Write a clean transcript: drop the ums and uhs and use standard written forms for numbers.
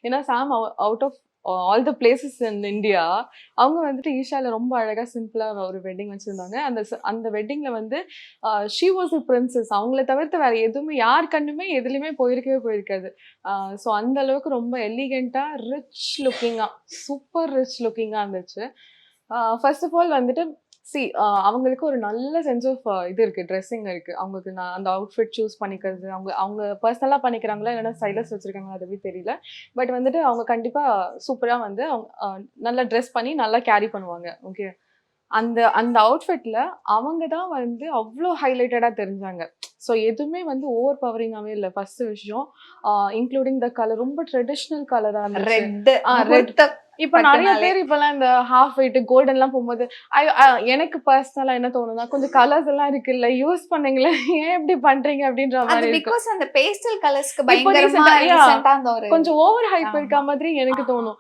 ஏன்னா some out of all the places in India அவங்க வந்துட்டு ஈஷால ரொம்ப அழகா சிம்பிளா ஒரு வெட்டிங் வச்சிருந்தாங்க. அந்த வெட்டிங்ல வந்து ஷீ வாஸ் அ பிரின்சஸ். அவங்கள தவிர்த்து வேற எதுவுமே யார் கண்ணுமே எதுலையுமே போயிருக்காது. ஸோ அந்த அளவுக்கு ரொம்ப எலிகெண்டா ரிச் லுக்கிங்கா சூப்பர் ரிச் லுக்கிங்கா இருந்துச்சு. ஃபர்ஸ்ட் ஆஃப் ஆல் வந்துட்டு அவங்களுக்கு ஒரு நல்ல சென்ஸ் ஆஃப் இது இருக்கு, ட்ரெஸ்ஸிங் இருக்கு. அவங்களுக்கு நான் அந்த அவுட்ஃபிட் சூஸ் பண்ணிக்கிறது அவங்க அவங்க பர்சனலாக பண்ணிக்கிறாங்களா இல்லைன்னா ஸ்டைலஸ் வச்சிருக்காங்களா அதுவே தெரியல. பட் வந்துட்டு அவங்க கண்டிப்பா சூப்பரா வந்து அவங்க நல்லா ட்ரெஸ் பண்ணி நல்லா கேரி பண்ணுவாங்க. ஓகே, அந்த அந்த அவுட்ஃபிட்ல அவங்க தான் வந்து அவ்வளோ ஹைலைட்டடா தெரிஞ்சாங்க. ஸோ எதுவுமே வந்து ஓவர் பவரிங்காவே இல்லை. ஃபர்ஸ்ட் விஷயம் இன்க்ளூடிங் த கலர் ரொம்ப ட்ரெடிஷ்னல் கலரா இருந்துச்சு. ரெட் இப்ப நிறைய பேர் இப்பெல்லாம் இந்த ஹாஃப் ஒயிட் கோல்டன்லாம் போகும்போது எனக்கு பர்சனலா என்ன தோணும்னா கொஞ்சம் கலர்ஸ் எல்லாம் இருக்குல்ல யூஸ் பண்ணீங்களே ஏன் இப்படி பண்றீங்க அப்படின்ற மாதிரி இருக்கும். அந்த பேஸ்டல் கலர்ஸ்க்கு பயங்கரமா ரீசெண்டா அந்த ஒரு கொஞ்சம் ஓவர் ஹைப் இருக்க மாதிரி எனக்கு தோணும்.